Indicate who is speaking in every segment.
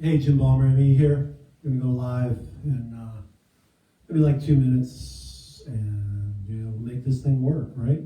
Speaker 1: Hey, Jim Ballmer, me here. We're gonna go live in maybe like 2 minutes, and we'll make this thing work, right?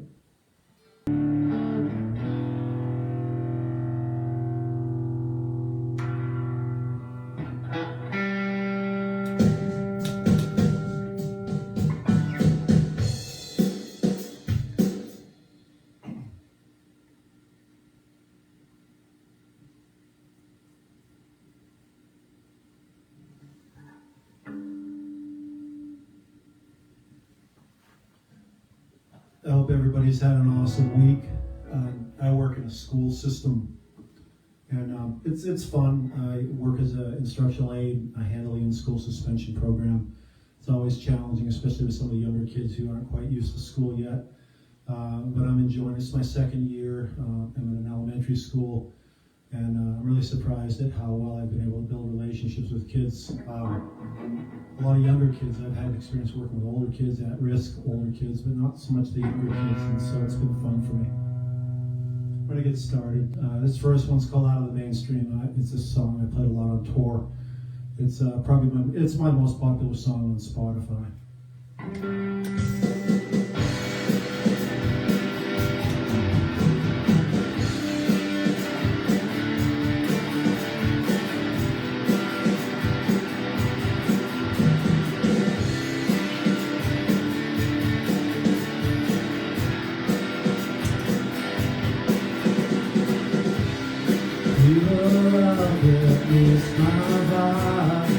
Speaker 1: I hope everybody's had an awesome week. I work in a school system, and it's fun. I work as an instructional aide. I handle the in-school suspension program. It's always challenging, especially with some of the younger kids who aren't quite used to school yet. But I'm enjoying it. It's my second year. I'm in an elementary school, and I'm really surprised at how well I've been able to build relationships with kids. A lot of younger kids. I've had experience working with older kids, at-risk older kids, but not so much the younger kids, and so it's been fun for me. I'm going to get started. This first one's called Out of the Mainstream. It's a song I played a lot on tour. It's it's my most popular song on Spotify. It's my vibe.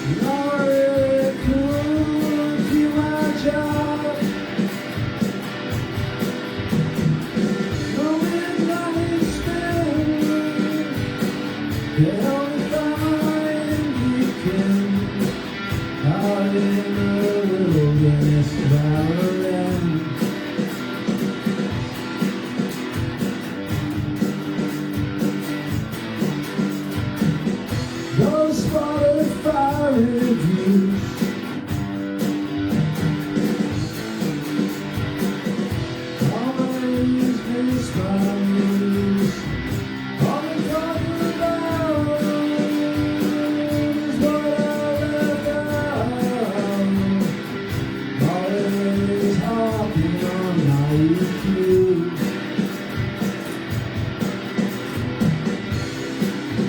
Speaker 1: You're really cool, do my job. No midnight spin, the only time you can out in the wilderness violin. Spotify reviews. Always miss my news. All I'm talking about is what I left out. Always hopping on my EQ.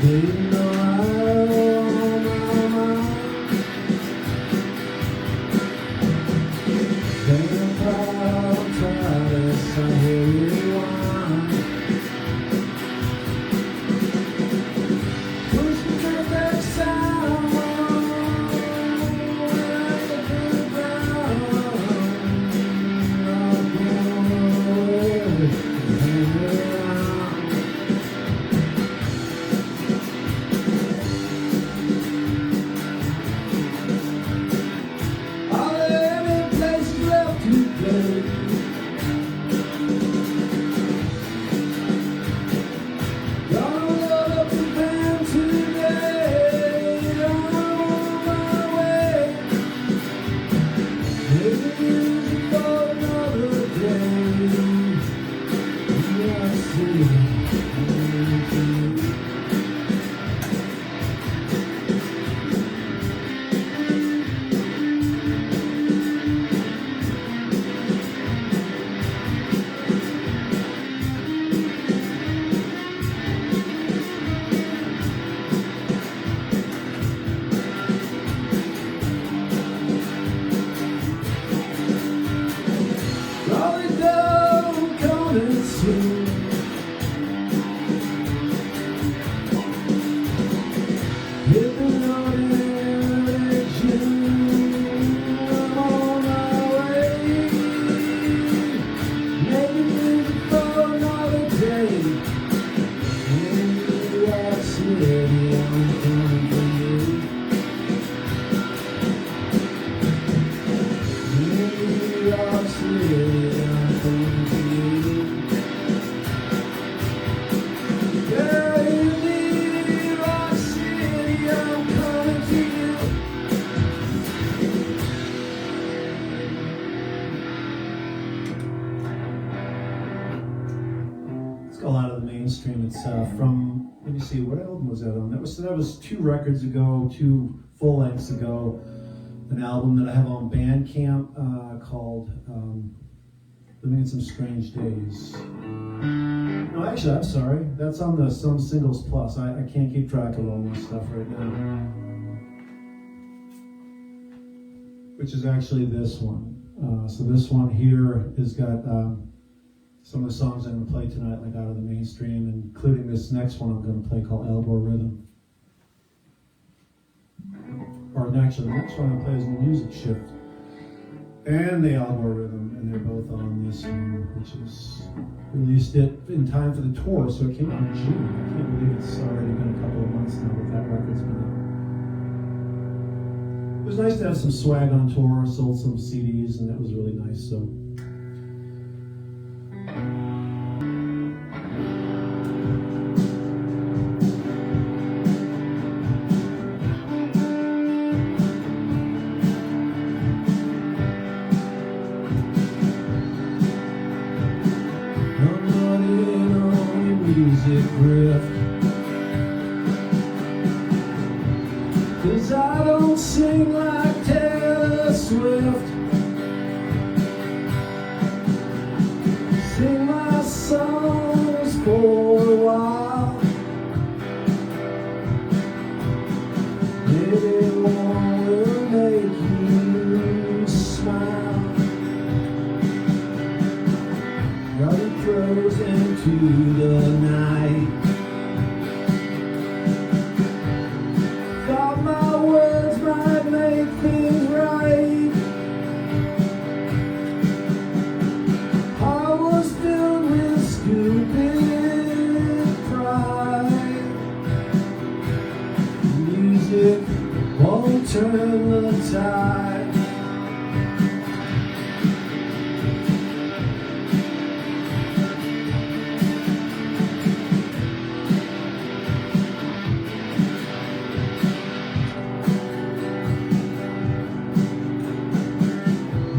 Speaker 1: Didn't know single out of the mainstream. It's from, let me see, what album was that on? That was 2 records ago, 2 full lengths ago. An album that I have on Bandcamp called Living in Some Strange Days. No, actually, I'm sorry. That's on the Some Singles Plus. I can't keep track of all this stuff right now. Which is actually this one. So this one here has got some of the songs I'm going to play tonight, like out of the mainstream, including this next one I'm going to play called Gore Rhythm. Or actually, the next one I play is the Music Shift. And the Gore Rhythm, and they're both on this one, which is released it in time for the tour, so it came out in June. I can't believe it's already been a couple of months now that that record's been out. It was nice to have some swag on tour, sold some CDs, and that was really nice, so. Cause I don't sing like Taylor Swift. Sing my songs for a while. Maybe one will make you smile. Ruddy crows into the night. Thought my words might make things right. I was filled with stupid pride. Music won't turn the tide.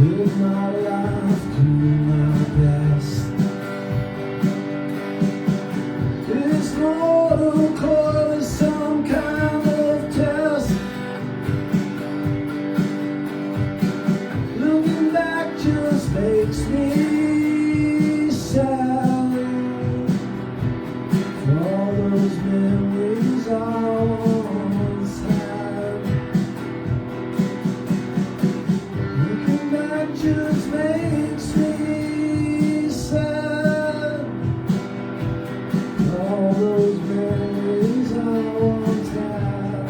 Speaker 1: Live my life, do my best. This mortal coil is some kind of test. Looking back just makes me sad. For all those memories I once had. That just makes me sad. All those memories I once had.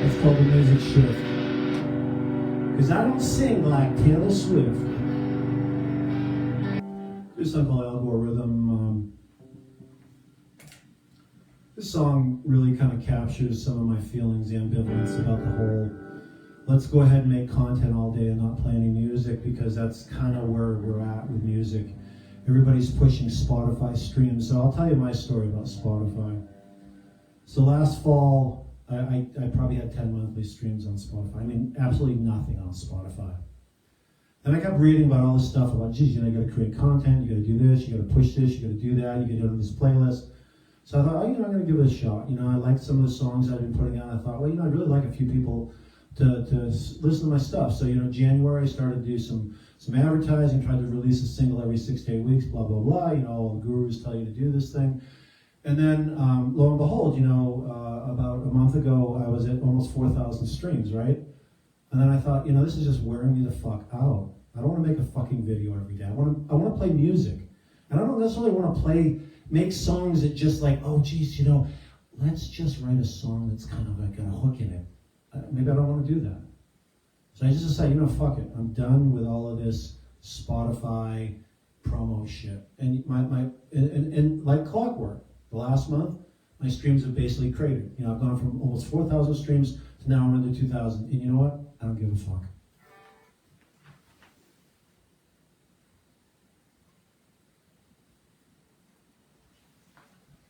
Speaker 1: That's called the Music Shift. Because I don't sing like Taylor Swift. This song called Gore Rhythm. This song really kind of captures some of my feelings, the ambivalence about the whole let's go ahead and make content all day and not play any music, because that's kind of where we're at with music. Everybody's pushing Spotify streams. So I'll tell you my story about Spotify. So last fall, I probably had 10 monthly streams on Spotify. I mean, absolutely nothing on Spotify. And I kept reading about all this stuff about, geez, you know, you gotta create content, you gotta do this, you gotta push this, you gotta do that, you gotta do it on this playlist. So I thought, oh, you know, I'm gonna give it a shot. You know, I liked some of the songs I've been putting out. I thought, well, you know, I'd really like a few people to listen to my stuff. So, you know, January I started to do some advertising, tried to release a single every 6 to 8 weeks, blah, blah, blah. You know, all the gurus tell you to do this thing. And then, lo and behold, you know, about a month ago, I was at almost 4,000 streams, right? And then I thought, you know, this is just wearing me the fuck out. I don't want to make a fucking video every day. I want to play music. And I don't necessarily want to make songs that just like, oh, geez, let's just write a song that's kind of like got a hook in it. Maybe I don't want to do that. So I just decided, fuck it. I'm done with all of this Spotify promo shit. And and like clockwork, the last month, my streams have basically cratered. I've gone from almost 4,000 streams to now I'm under 2,000. And you know what? I don't give a fuck.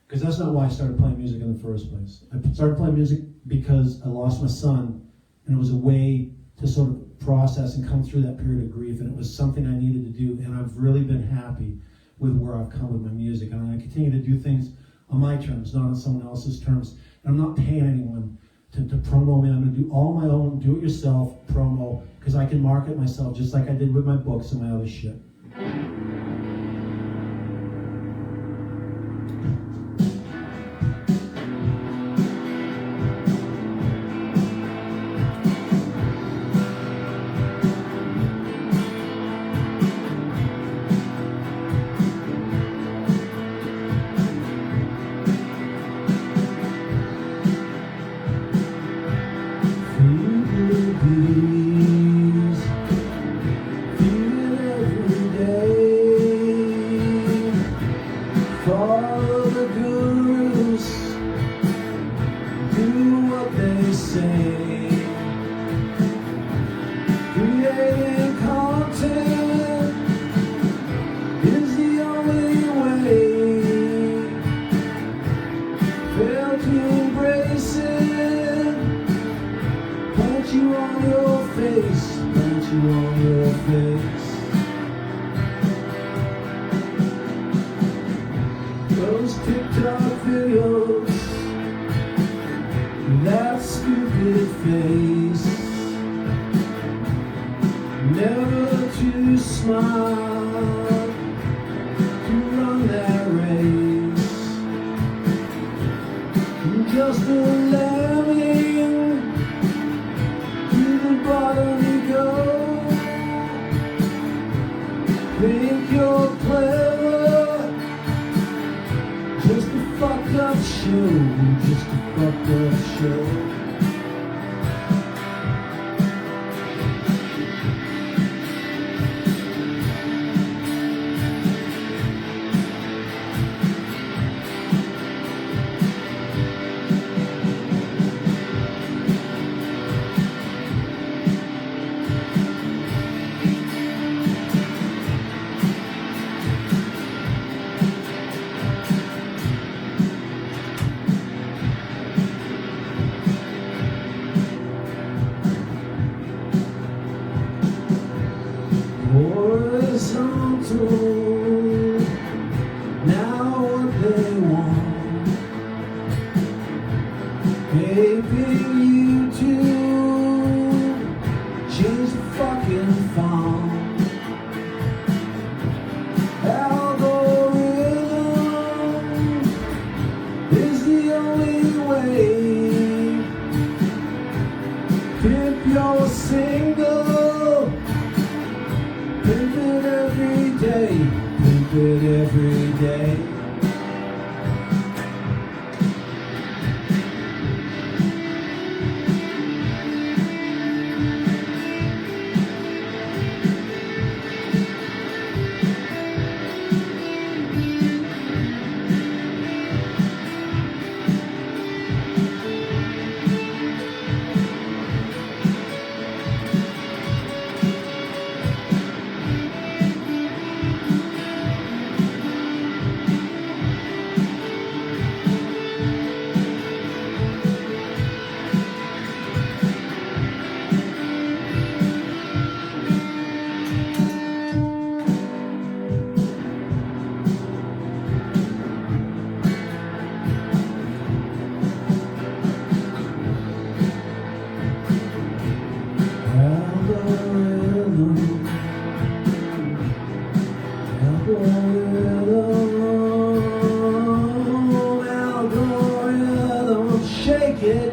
Speaker 1: Because that's not why I started playing music in the first place. I started playing music because I lost my son, and it was a way to sort of process and come through that period of grief, and it was something I needed to do, and I've really been happy with where I've come with my music, and I'm going to continue to do things on my terms, not on someone else's terms. And I'm not paying anyone to promo me. I'm going to do all my own do-it-yourself promo, because I can market myself just like I did with my books and my other shit.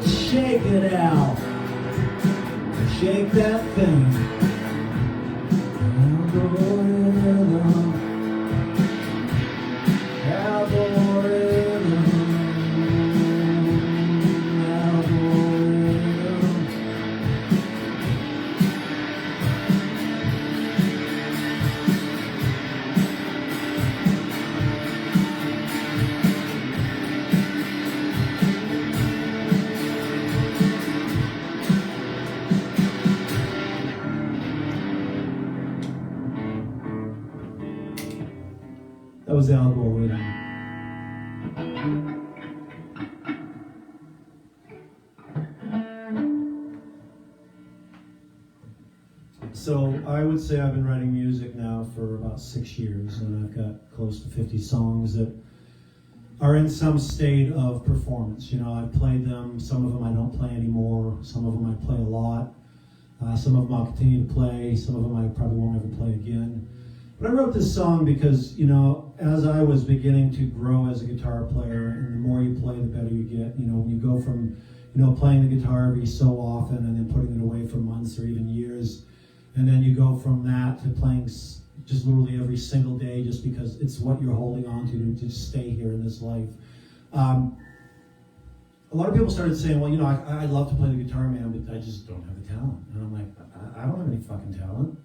Speaker 1: Shake it out. Shake that thing. was Gore Rhythm. So I would say I've been writing music now for about 6 years, and I've got close to 50 songs that are in some state of performance. You know, I've played them, some of them I don't play anymore, some of them I play a lot, some of them I'll continue to play, some of them I probably won't ever play again. But I wrote this song because, you know, as I was beginning to grow as a guitar player, and the more you play, the better you get. You know, when you go from, you know, playing the guitar every so often and then putting it away for months or even years, and then you go from that to playing just literally every single day just because it's what you're holding on to just stay here in this life. A lot of people started saying, well, you know, I'd love to play the guitar, man, but I just don't have the talent. And I'm like, I don't have any fucking talent.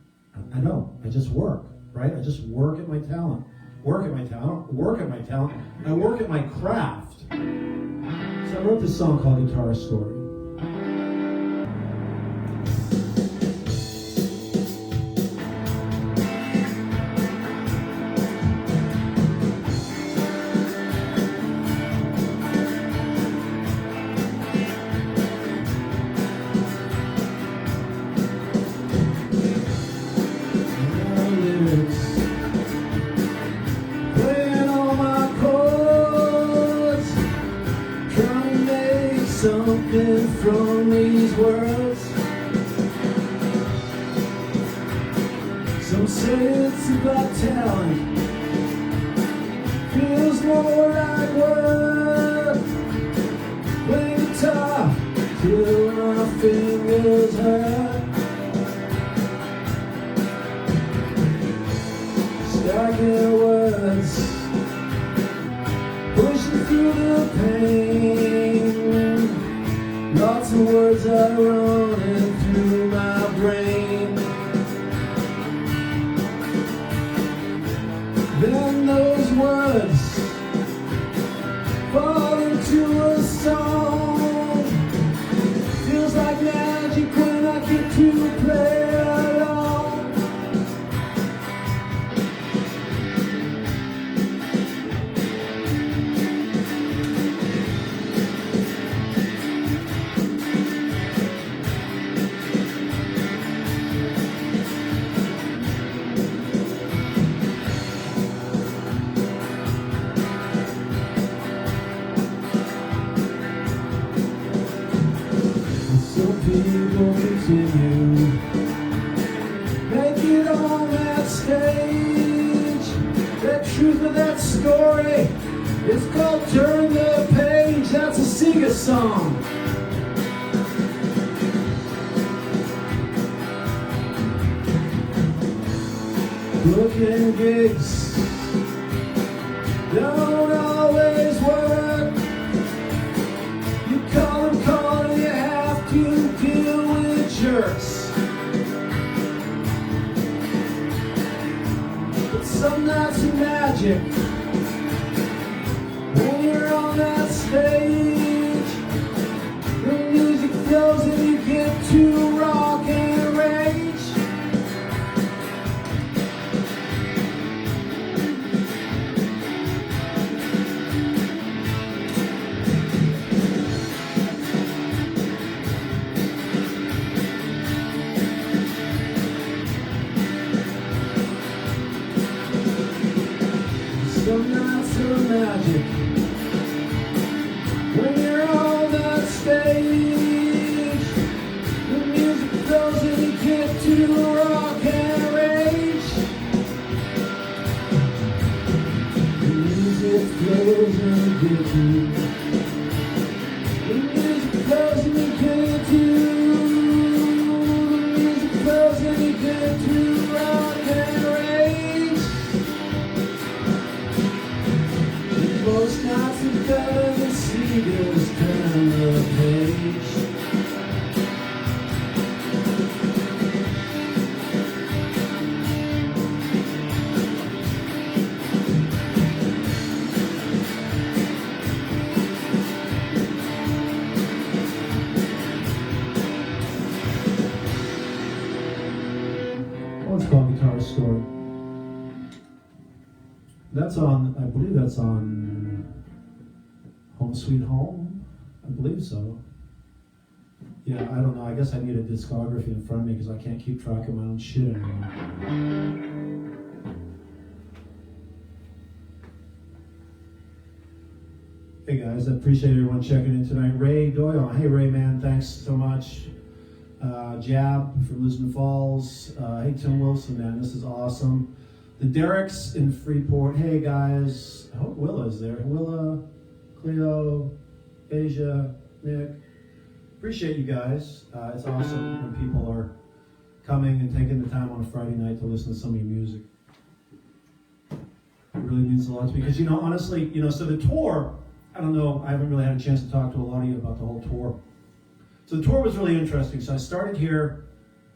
Speaker 1: I don't. I just work, right? I just work at my talent. Work at my talent. Work at my talent. I work at my craft. So I wrote this song called Guitar Story. Something from these words. Some say it's about talent. Feels more like work. Playing guitar till my fingers hurt. Stacking words, pushing through the pain. Lots of words are running through my brain. Then those words fall into a song. Feels like magic when I get to play along. People continue, make it on that stage. That truth of that story, it's called Turn the Page. That's a singer song. Booking gigs don't always work. You call and you have to deal with jerks. But some nights are magic when you're on that stage. The music flows and you get to rock and rage. Some nights are magic when you're on that stage. The music flows and you get to rock and rage. The music flows and you get to. The music flows and you get to. The music flows and you get to rock and rage. Most nights are better than seagulls turn the page. Well, it's called Guitar Story. That's on, I believe that's on Home Sweet Home. I believe so. Yeah, I don't know. I guess I need a discography in front of me because I can't keep track of my own shit anymore. Hey guys, I appreciate everyone checking in tonight. Ray Doyle, hey Ray man, thanks so much. Jab from Lisbon Falls. Hey Tim Wilson, man, this is awesome. The Derricks in Freeport. Hey guys, I hope Willa's there. Willa, Cleo, Asia, Nick. Appreciate you guys. It's awesome when people are coming and taking the time on a Friday night to listen to some of your music. It really means a lot to me because, honestly, so the tour, I don't know, I haven't really had a chance to talk to a lot of you about the whole tour. So the tour was really interesting. So I started here,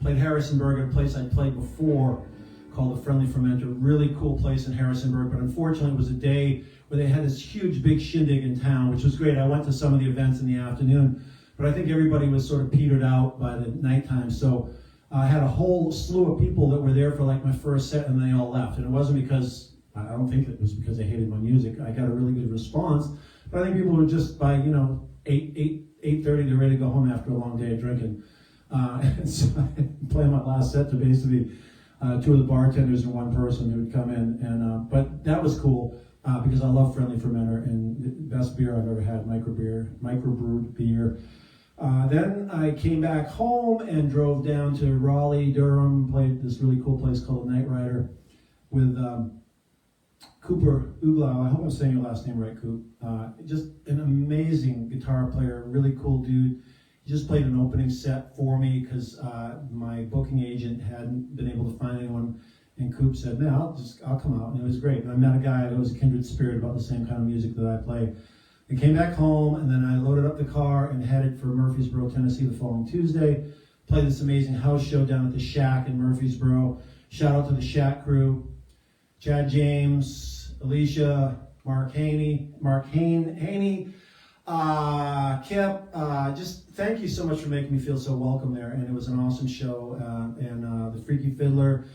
Speaker 1: played Harrisonburg, a place I'd played before called the Friendly Fermenter. Really cool place in Harrisonburg, but unfortunately it was a day where they had this huge big shindig in town, which was great. I went to some of the events in the afternoon, but I think everybody was sort of petered out by the nighttime. So I had a whole slew of people that were there for like my first set, and they all left. And it wasn't because, I don't think it was because they hated my music. I got a really good response, but I think people were just by, 8:30, they're ready to go home after a long day of drinking. And so I played my last set to basically two of the bartenders and one person who would come in. And but that was cool because I love Friendly Fermenter, and the best beer I've ever had, microbrewed beer. Then I came back home and drove down to Raleigh, Durham, played this really cool place called the Night Rider with Cooper Uglau. I hope I'm saying your last name right, Coop. Just an amazing guitar player, really cool dude. He just played an opening set for me because my booking agent hadn't been able to find anyone, and Coop said, "Man, I'll come out," and it was great. And I met a guy that was a kindred spirit about the same kind of music that I play. I came back home, and then I loaded up the car and headed for Murfreesboro, Tennessee the following Tuesday. Played this amazing house show down at the Shack in Murfreesboro. Shout out to the Shack crew. Chad James, Alicia, Mark Haney, Kip, just thank you so much for making me feel so welcome there, and it was an awesome show, and the Freaky Fiddler.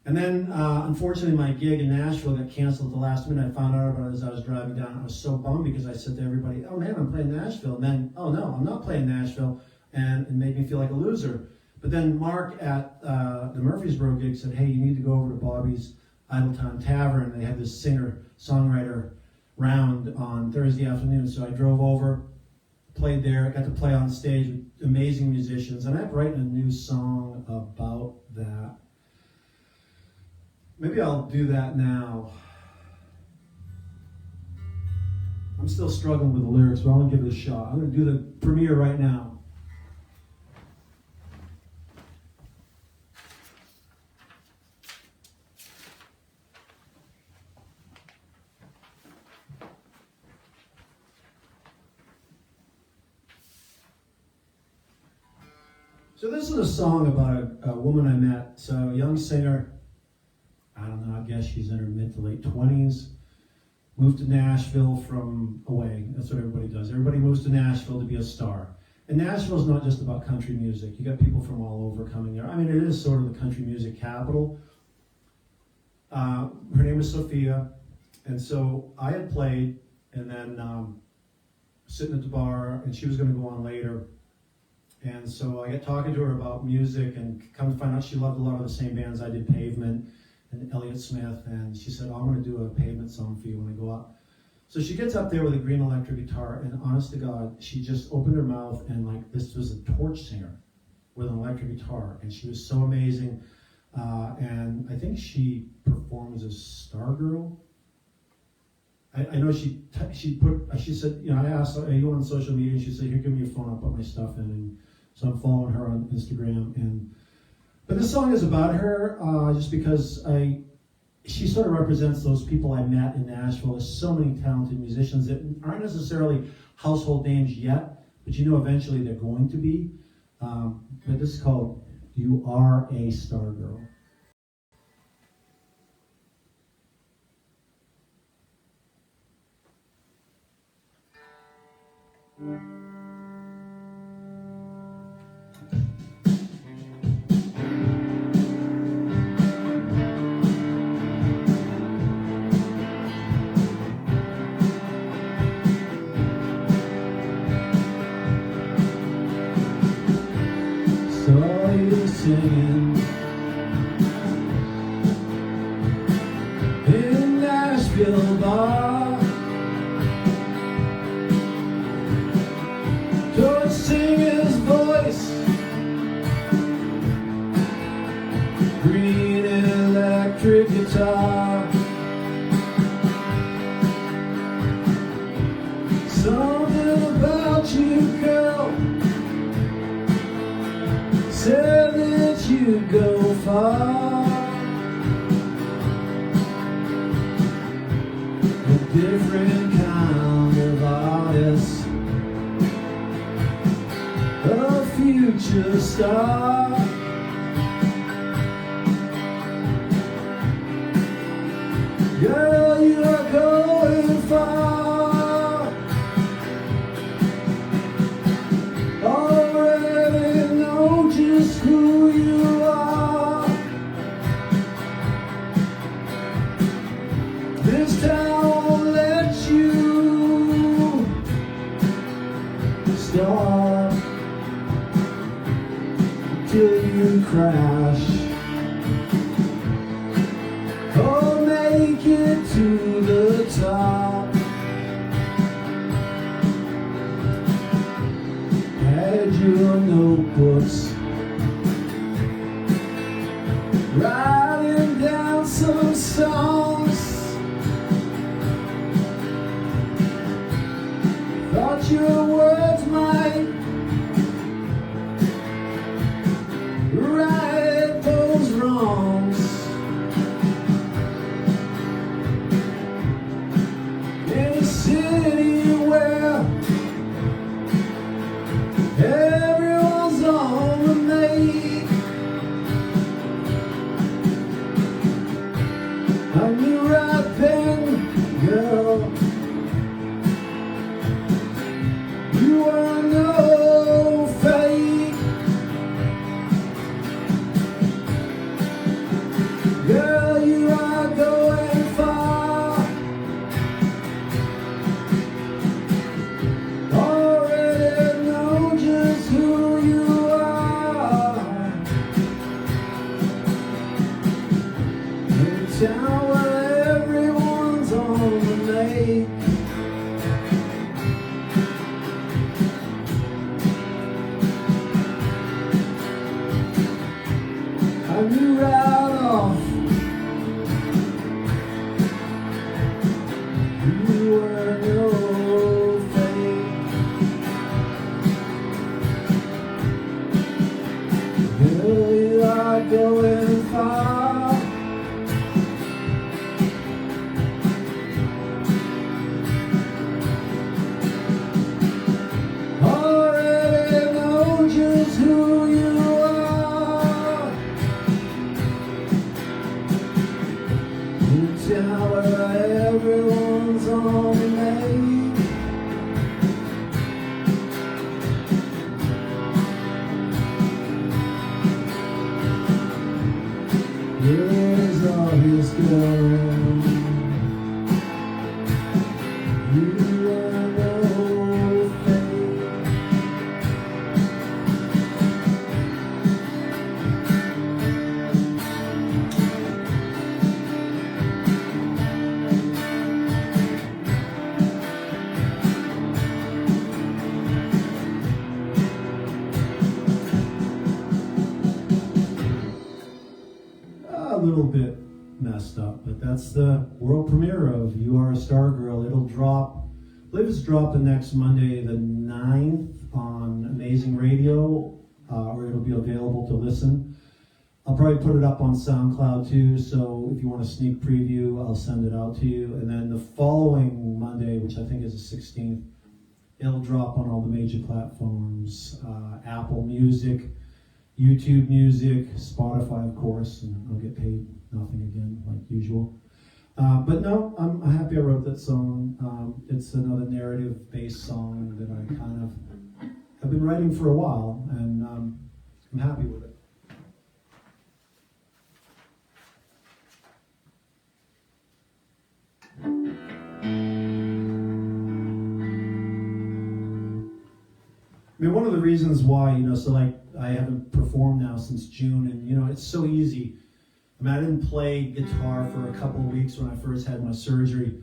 Speaker 1: And then, unfortunately, my gig in Nashville got canceled at the last minute. I found out about it as I was driving down. I was so bummed because I said to everybody, "Oh man, I'm playing Nashville," and then, "Oh no, I'm not playing Nashville," and it made me feel like a loser. But then Mark at the Murfreesboro gig said, "Hey, you need to go over to Bobby's Idletown Tavern." They had this singer-songwriter round on Thursday afternoon, so I drove over, played there, got to play on stage with amazing musicians, and I'm writing a new song about that. Maybe I'll do that now. I'm still struggling with the lyrics, but I'm going to give it a shot. I'm going to do the premiere right now. So this is a song about a woman I met. So a young singer, I don't know, I guess she's in her mid to late 20s, moved to Nashville from away. That's what everybody does. Everybody moves to Nashville to be a star. And Nashville's not just about country music. You got people from all over coming there. I mean, it is sort of the country music capital. Her name was Sophia. And so I had played, and then sitting at the bar, and she was going to go on later. And so I got talking to her about music, and come to find out she loved a lot of the same bands I did, Pavement and Elliott Smith, and she said, "Oh, I'm going to do a Pavement song for you when I go up." So she gets up there with a green electric guitar, and honest to God, she just opened her mouth, and like this was a torch singer with an electric guitar, and she was so amazing. And I think she performs as Stargirl. I know she said, I asked, "Are you on social media?" And she said, "Here, give me your phone, I'll put my stuff in." And so I'm following her on Instagram. But this song is about her, just because she sort of represents those people I met in Nashville. There's so many talented musicians that aren't necessarily household names yet, but eventually they're going to be. But this is called "You Are a Stargirl." singing in Nashville bar. George Singer's voice, green electric guitar. Something about you, girl, said that you'd go far. A different kind of artist, a future star. Girl, you are going far. Already know just who you are. This town won't let you stop till you crash or make it to the top. Had your notebooks, writing down some songs. Thought your words might right those wrongs. In a city where everyone's on the make, I knew right then, girl, you were no fake. Girl, you are going far. Already know just who you are. In a town where everyone's on the make. I knew right off you were no fake. Girl, you are going far. Already know just who you are. In a town where everyone's on the make. Here's all his girl. You are no fake. A little bit messed up, but that's the world premiere of You Are a Star Girl. It'll drop, I believe it's dropping next Monday the 9th on Amazing Radio, or it'll be available to listen. I'll probably put it up on SoundCloud too, so if you want a sneak preview, I'll send it out to you. And then the following Monday, which I think is the 16th, it'll drop on all the major platforms, Apple Music, YouTube Music, Spotify, of course, and I'll get paid nothing again, like usual. But no, I'm happy I wrote that song. It's another narrative-based song that I kind of have been writing for a while, and I'm happy with it. I mean, one of the reasons why, so like I haven't performed now since June, and you know, it's so easy. I mean, I didn't play guitar for a couple of weeks when I first had my surgery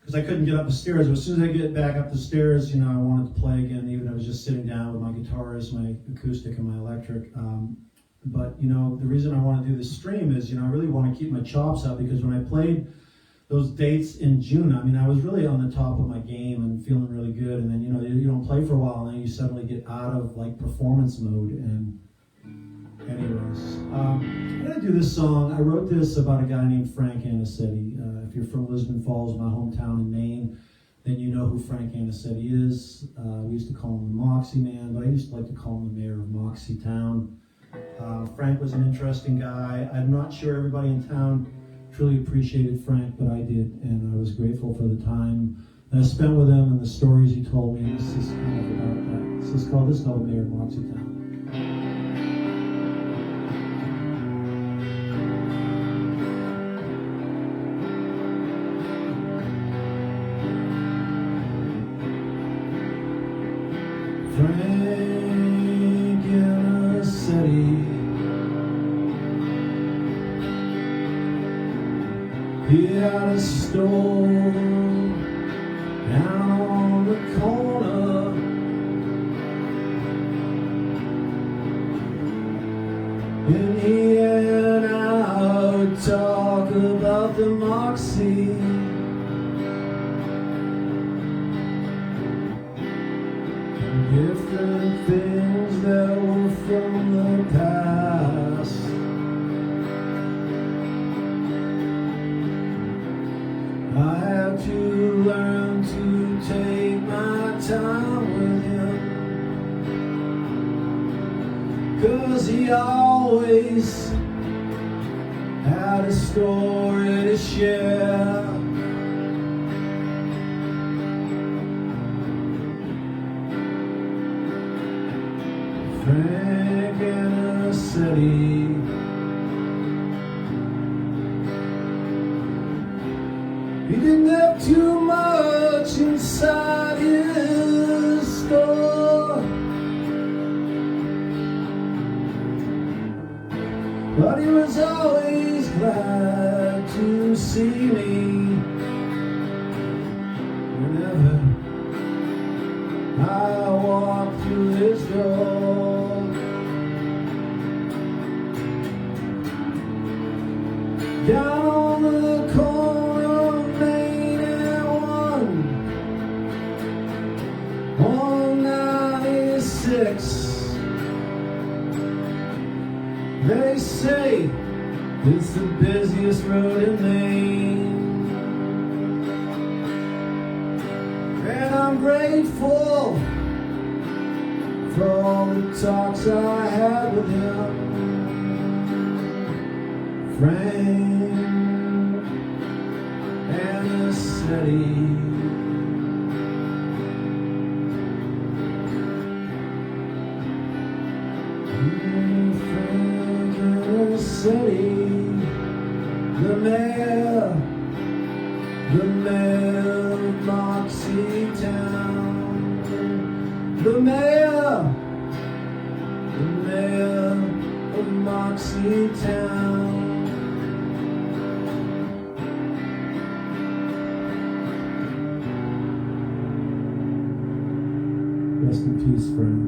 Speaker 1: because I couldn't get up the stairs. But as soon as I get back up the stairs, you know, I wanted to play again, even if I was just sitting down with my guitars, my acoustic and my electric. But you know, the reason I want to do this stream is, you know, I really want to keep my chops up, because when I played those dates in June, I mean, I was really on the top of my game and feeling really good. And then, you know, you don't play for a while, and then you suddenly get out of like performance mode. And anyways, I'm gonna do this song. I wrote this about a guy named Frank Anicetti. If you're from Lisbon Falls, my hometown in Maine, then you know who Frank Anicetti is. We used to call him the Moxie Man, but I used to like to call him the mayor of Moxietown. Frank was an interesting guy. I'm not sure everybody in town truly appreciated Frank, but I did, and I was grateful for the time that I spent with him and the stories he told me. And this is kind of about that. This is called Mayor of Moxietown. Frank Anicetti, he had a store down on the corner, and he and I would talk about the Moxie. Different things that were from the past. I had to learn to take my time with him, 'cause he always had a story to share. Frank Anicetti, he didn't have too much inside his store, but he was always glad to see me whenever I walked through his door. Down on the corner of Main and 196. They say it's the busiest road in Maine, and I'm grateful for all the talks I had with him. Frank Anicetti. Frank Anicetti, the mayor of Moxietown, the mayor of Moxietown. Rest in peace, Frank.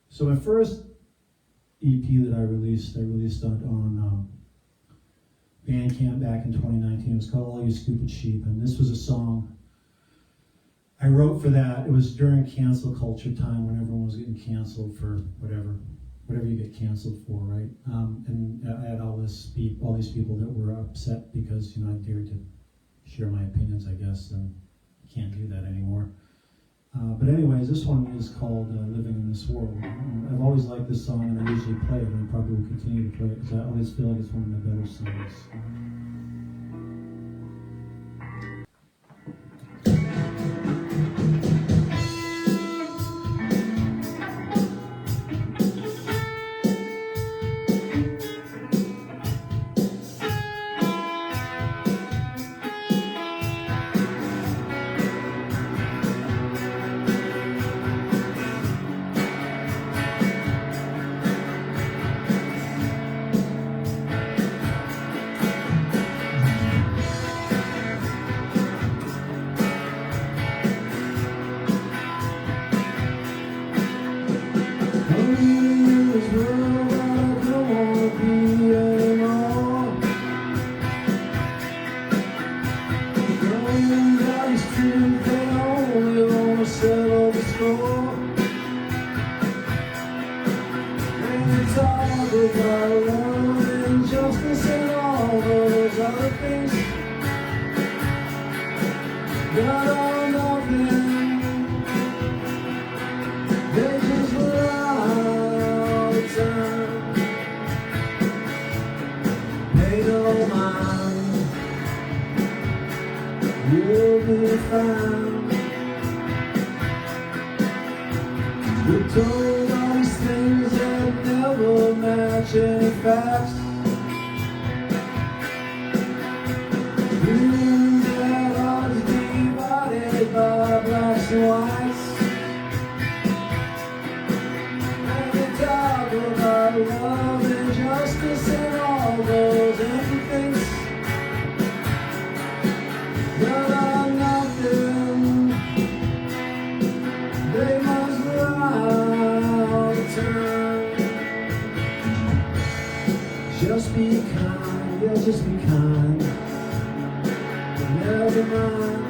Speaker 1: So my first EP that I released on Bandcamp back in 2019. It was called All You Stupid Sheep, and this was a song I wrote for that. It was during cancel culture time, when everyone was getting canceled for whatever you get canceled for, right? And I had all these people that were upset because, you know, I dared to share my opinions, I guess, and you can't do that anymore. But anyways, this one is called Living in This World. I've always liked this song, and I usually play it, and I probably will continue to play it, because I always feel like it's one of my better songs. think they only want to settle the score. And they talk about love and justice and all those other things. Got all nothing. They just lie all the time. Pay no mind. You'll be fine. We're told all these things that never match any facts. Feelings that are divided by blacks and whites. And they talk about love and justice and all those empty things. But I'm nothing. They must lie all the time. Just be kind, yeah, just be kind. Never mind.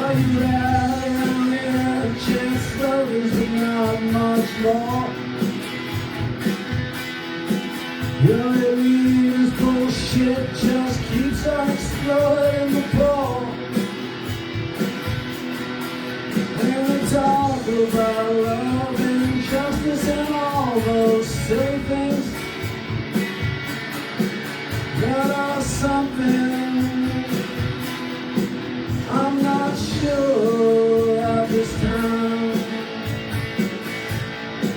Speaker 1: You rally in a chance slowly, but not much more. Your elite bullshit just keeps on exploding the poor. And they talk about love and justice and all those silly things that are something I'm not sure at this time.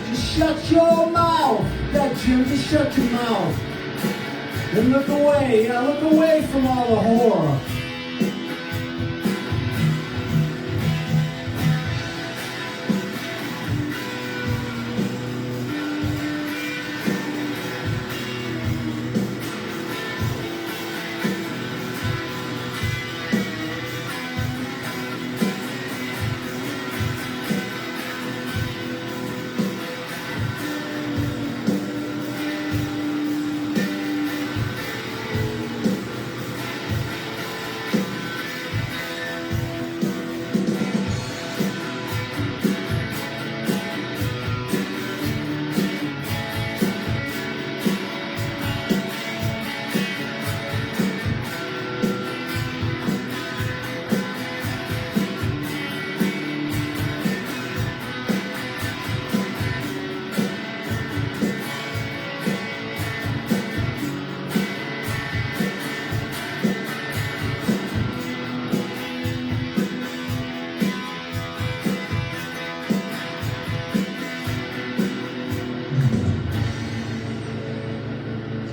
Speaker 1: Just shut your mouth, that Jim, just shut your mouth. And look away from all the horror.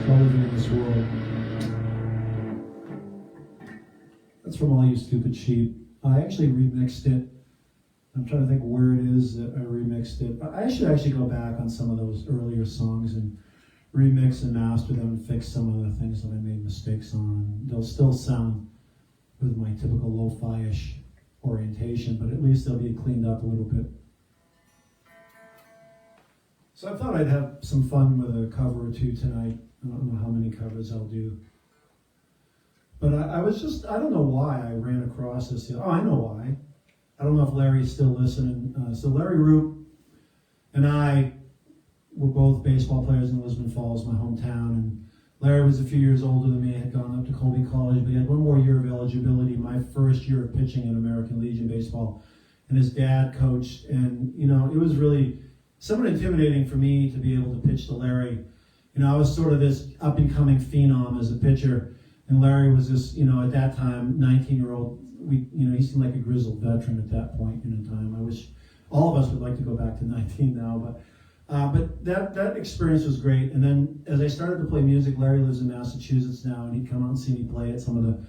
Speaker 1: Living in this world. That's from All You Stupid Sheep. I actually remixed it. I'm trying to think where it is that I remixed it. I should actually go back on some of those earlier songs and remix and master them and fix some of the things that I made mistakes on. They'll still sound with my typical lo-fi-ish orientation, but at least they'll be cleaned up a little bit. So I thought I'd have some fun with a cover or two tonight. I don't know how many covers I'll do. But I don't know why I ran across this. Oh, I know why. I don't know if Larry's still listening. So Larry Roop and I were both baseball players in Lisbon Falls, my hometown. And Larry was a few years older than me, had gone up to Colby College, but he had one more year of eligibility, my first year of pitching in American Legion baseball. And his dad coached, and it was really somewhat intimidating for me to be able to pitch to Larry. I was sort of this up-and-coming phenom as a pitcher, And Larry was this, at that time, 19-year-old. He seemed like a grizzled veteran at that point in time. I wish all of us would like to go back to 19 now, but that experience was great. And then as I started to play music, Larry lives in Massachusetts now, and he'd come out and see me play at some of the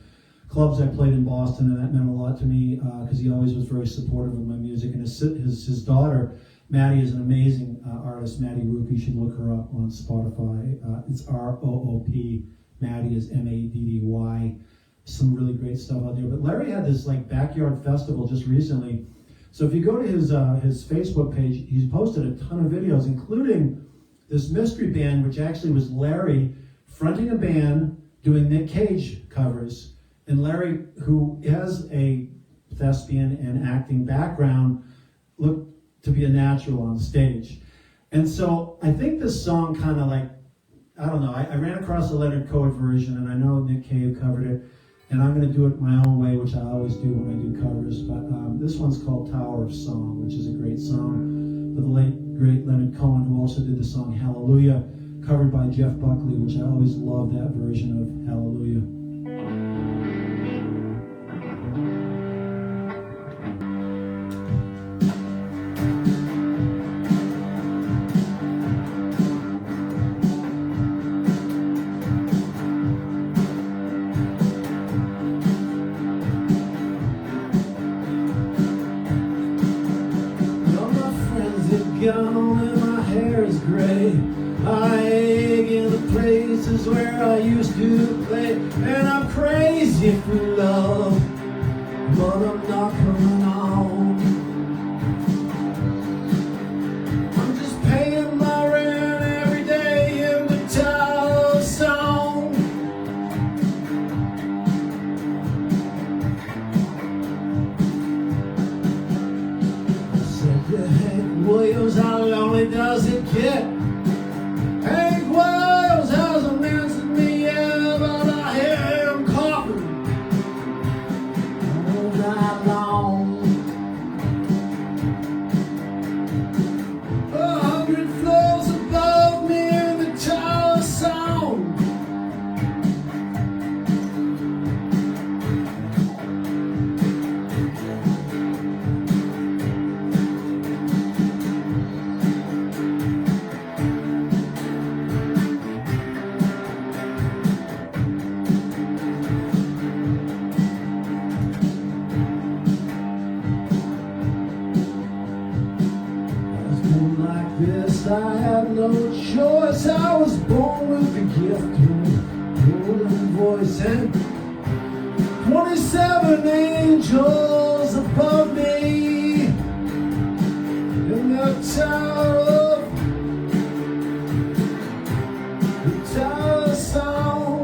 Speaker 1: clubs I played in Boston, and that meant a lot to me because he always was very supportive of my music. And his daughter, Maddie, is an amazing artist, Maddie Roop. You should look her up on Spotify. It's R-O-O-P. Maddie is M-A-D-D-Y. Some really great stuff out there. But Larry had this backyard festival just recently. So if you go to his Facebook page, he's posted a ton of videos, including this mystery band, which actually was Larry fronting a band doing Nick Cage covers. And Larry, who has a thespian and acting background, looked to be a natural on stage. And so I think this song kind of I don't know, I ran across the Leonard Cohen version, and I know Nick Cave covered it, and I'm going to do it my own way, which I always do when I do covers. But this one's called Tower of Song, which is a great song for the late, great Leonard Cohen, who also did the song Hallelujah, covered by Jeff Buckley, which I always love that version of Hallelujah. Gone and my hair is gray. I ache in the places where I used to play, and I'm crazy for love, but I'm not coming on. I'm just paying my rent every day in the Tower of Song. I said to Hank Williams, how lonely does it get? Hank Williams hasn't answered me yet, but I hear him coughing all night long. 100 floors above me in the Tower of Song. This I have no choice. I was born with the gift of a golden voice and 27 angels above me in the Tower of Song.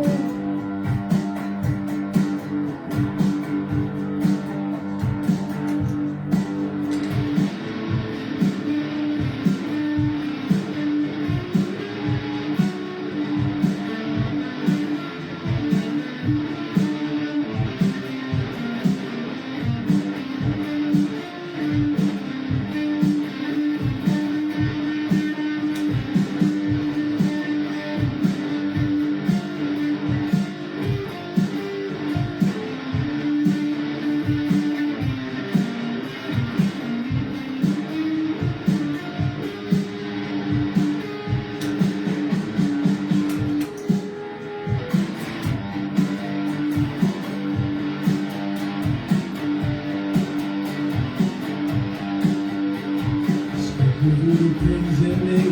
Speaker 1: Things in me,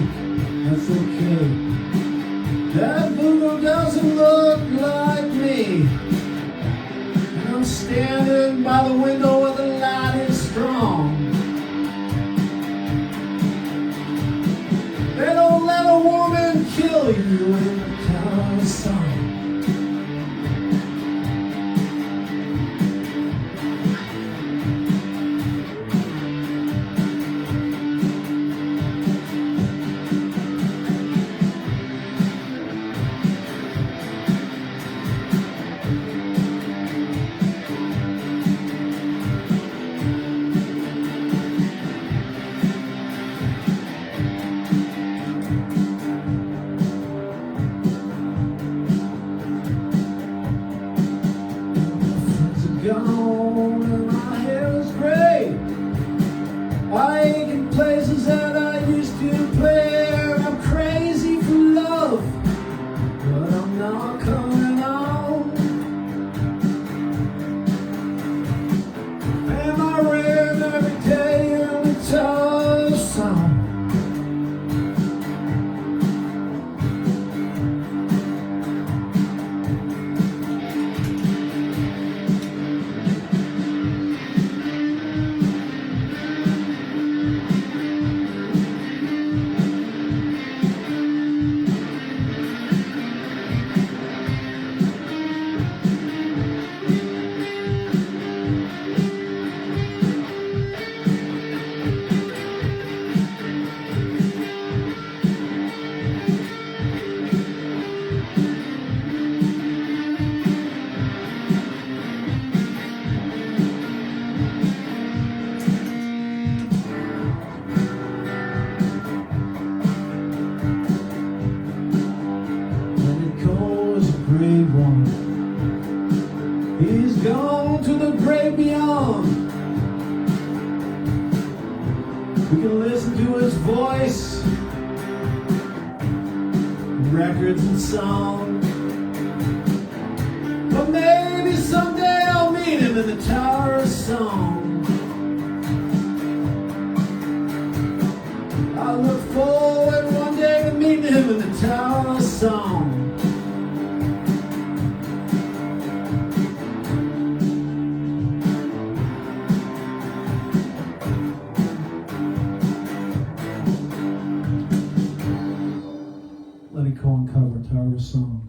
Speaker 1: that's okay. That voodoo doesn't look like me. And I'm standing by the window where the light is strong. They don't let a woman kill you in the Tower of Song. gone and my hair is gray. I ache in places that I used to play. I'm crazy for love, but I'm not coming on. And I ran every day in the tough song. He's gone to the great beyond. We can listen to his voice, records and song. But maybe someday I'll meet him in the Tower of Song. I look forward one day to meeting him in the Tower of Song. Cohen cover, Tower of Song.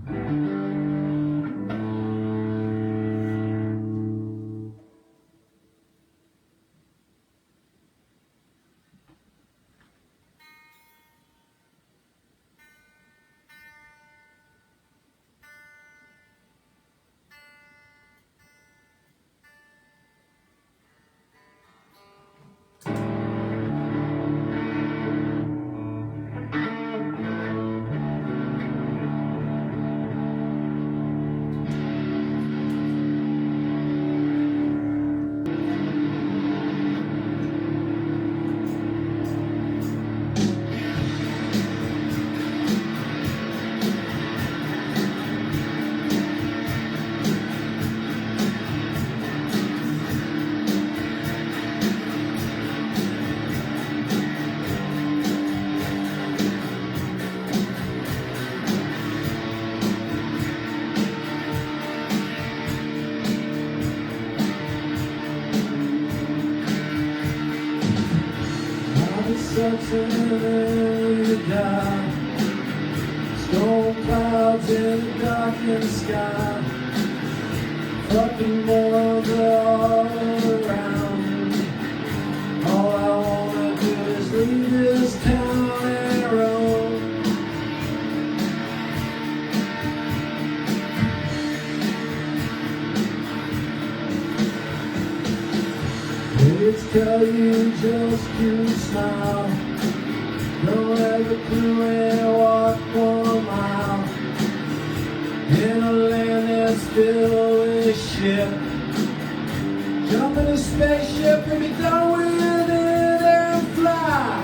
Speaker 1: To die. Storm clouds in the darkened sky. Fucking worlds all around. All I wanna do is leave this town and roam. It's 'cause you just can't smile. Don't have a clue and walk 1 mile in a land that's filled with shit. Jump in a spaceship and be done with it and fly.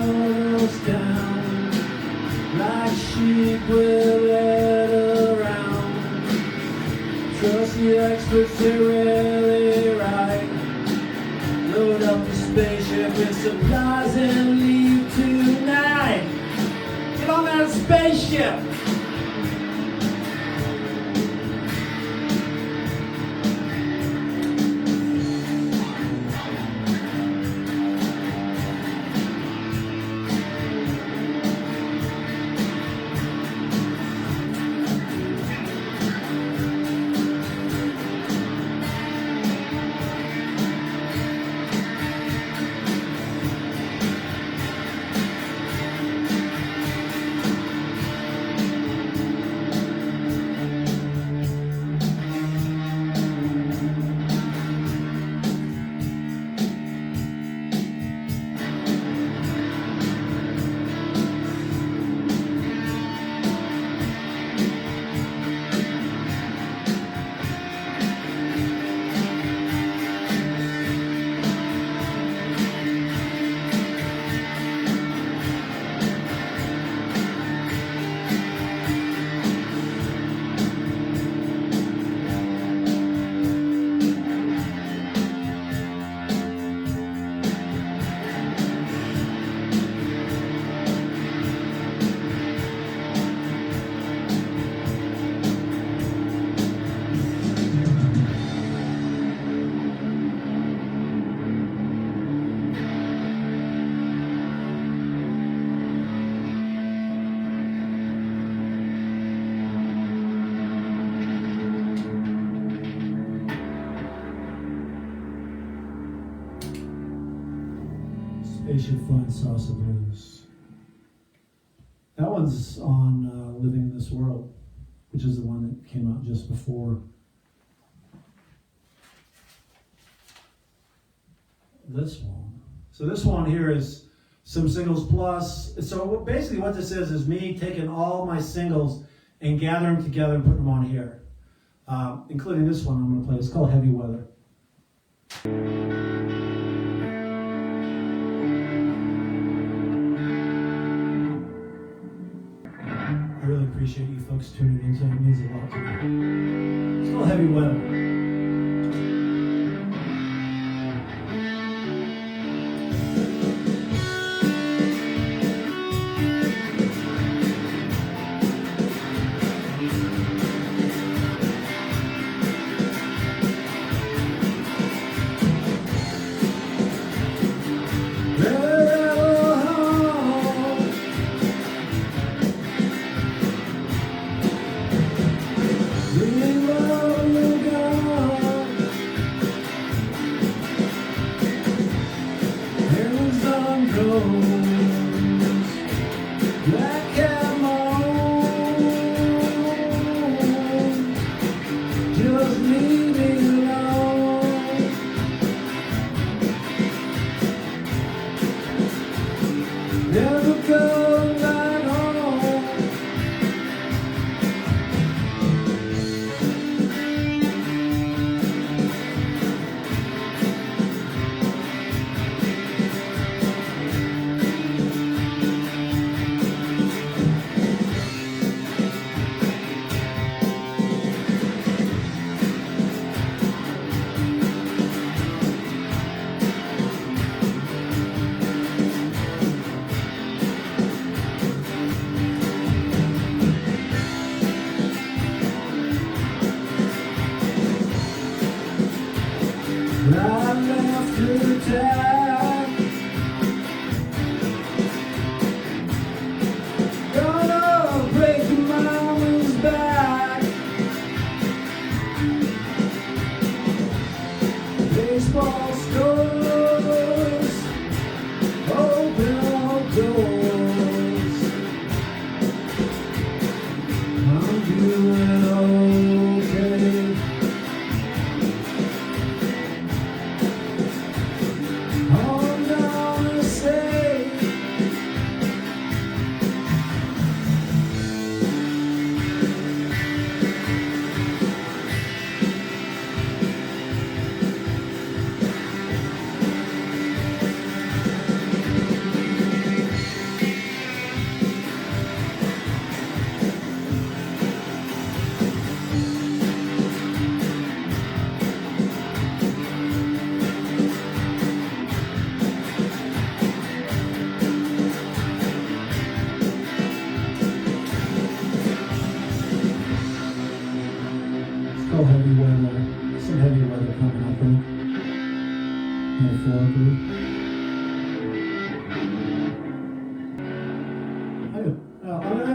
Speaker 1: goes down like sheep will let around. Trust the experts, they're really right. Load up the spaceship with supplies and leave tonight. Get on that spaceship! Spaceship Flying Saucer Blues. That one's on Living in This World, which is the one that came out just before this one. So this one here is some singles plus. So basically what this is me taking all my singles and gathering them together and putting them on here, including this one I'm going to play. It's called Heavy Weather. I really appreciate you folks tuning in, so it means a lot to me. It's called Heavy Weather.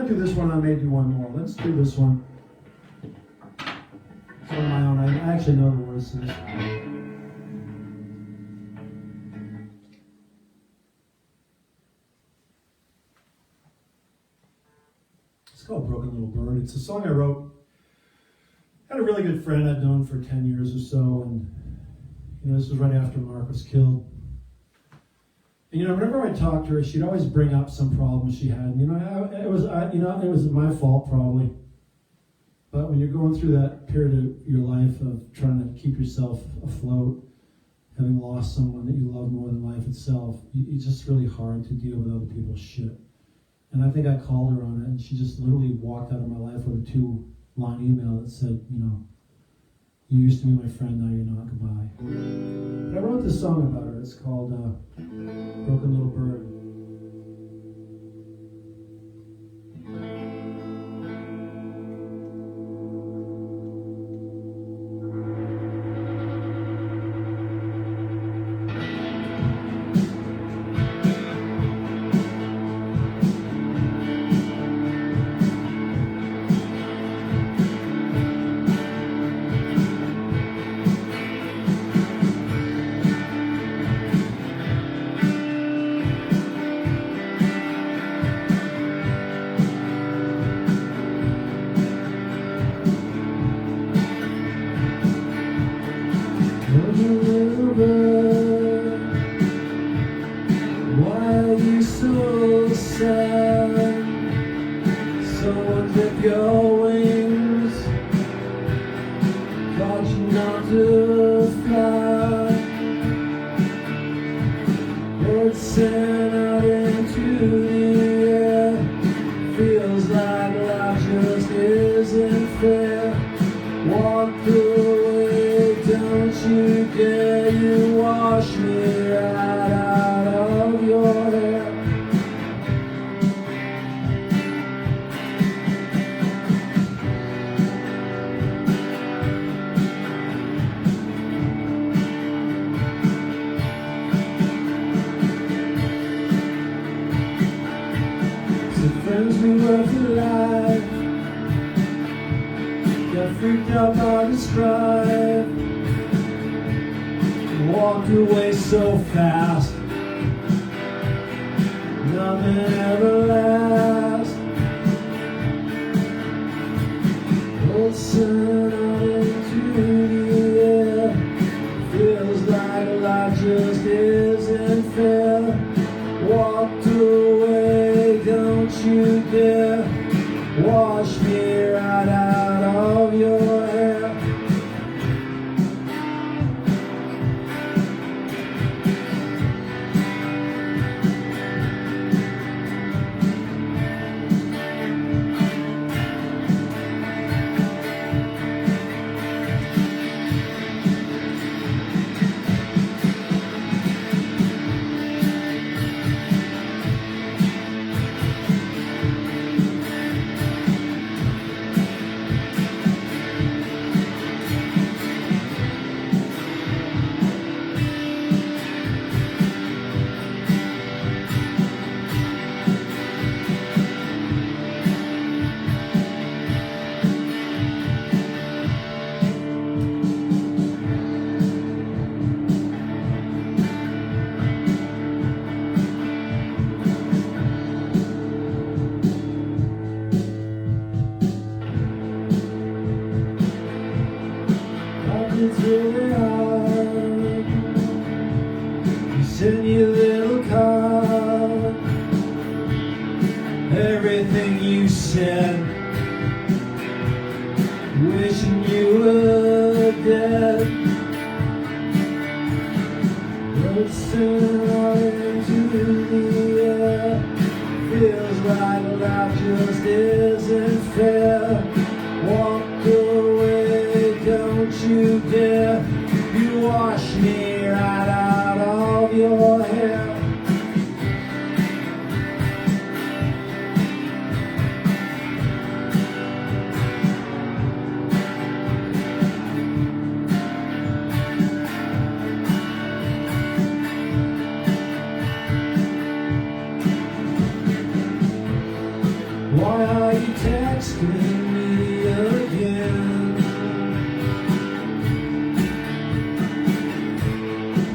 Speaker 1: do this one, I may do one more. Let's do this one. It's on my own. I actually know the words to this. It's called Broken Little Bird. It's a song I wrote. I had a really good friend I'd known for 10 years or so, and this was right after Mark was killed. And whenever I talked to her, she'd always bring up some problems she had. And, it was my fault probably. But when you're going through that period of your life of trying to keep yourself afloat, having lost someone that you love more than life itself, it's just really hard to deal with other people's shit. And I think I called her on it, and she just literally walked out of my life with a 2-line email that said, you used to be my friend, now you're not, goodbye. But I wrote this song about her. It's called Broken Little Bird. texting me again.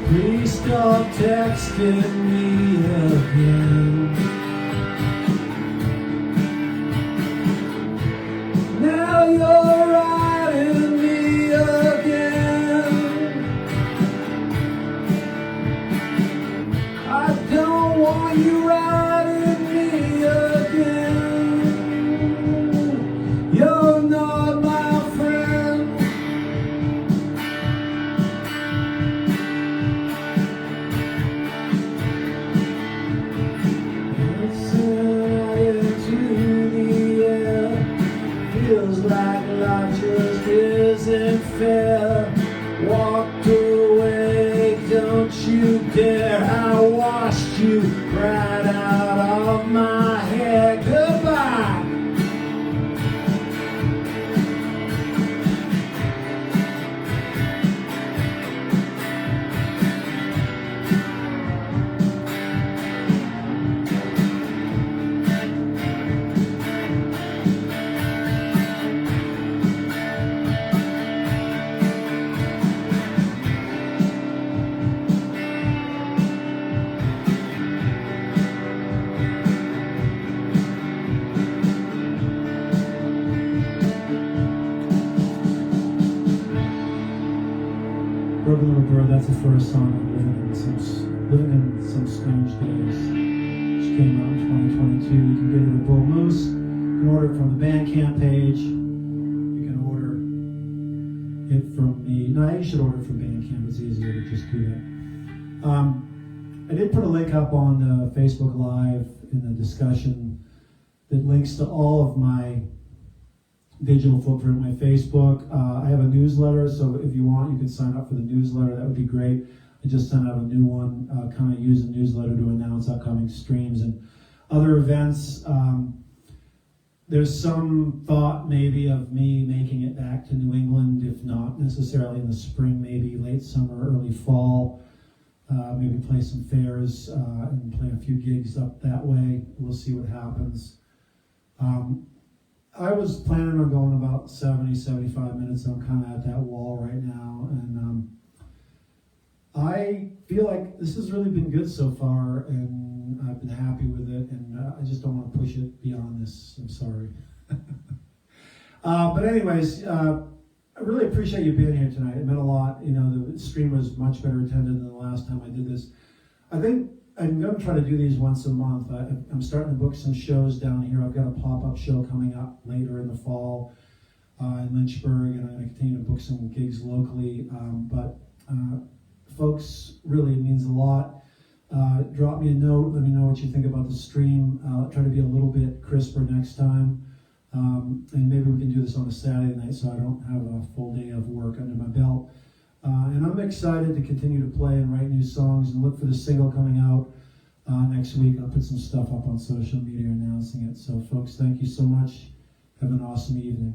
Speaker 1: Please stop texting me again. Now you're writing me again. I don't want you writing me again. You're not my friend. Into the air, feels like life just isn't fair. Walked away, don't you dare. I washed you right out of my hair. Goodbye. Broken Little Bird, that's the first song of Living in Some Strange Days, which came out in 2022. You can get it at Bluze. You can order it from the Bandcamp page. You can order it from the... No, you should order it from Bandcamp. It's easier to just do that. I did put a link up on Facebook Live in the discussion that links to all of my digital footprint, my Facebook. I have a newsletter, so if you want, you can sign up for the newsletter. That would be great. I just sent out a new one, kind of use the newsletter to announce upcoming streams and other events. There's some thought maybe of me making it back to New England, if not necessarily in the spring, maybe late summer, early fall. Maybe play some fairs and play a few gigs up that way. We'll see what happens. I was planning on going about 70, 75 minutes. I'm kind of at that wall right now, and I feel like this has really been good so far, and I've been happy with it, and I just don't want to push it beyond this. I'm sorry. But anyways, I really appreciate you being here tonight. It meant a lot. You know, the stream was much better attended than the last time I did this. I think I'm going to try to do these once a month. I'm starting to book some shows down here. I've got a pop-up show coming up later in the fall in Lynchburg, and I'm going to continue to book some gigs locally. But folks, really, it means a lot. Drop me a note. Let me know what you think about the stream. I'll try to be a little bit crisper next time. And maybe we can do this on a Saturday night so I don't have a full day of work under my belt. And I'm excited to continue to play and write new songs and look for the single coming out next week. I'll put some stuff up on social media announcing it. So folks, thank you so much. Have an awesome evening.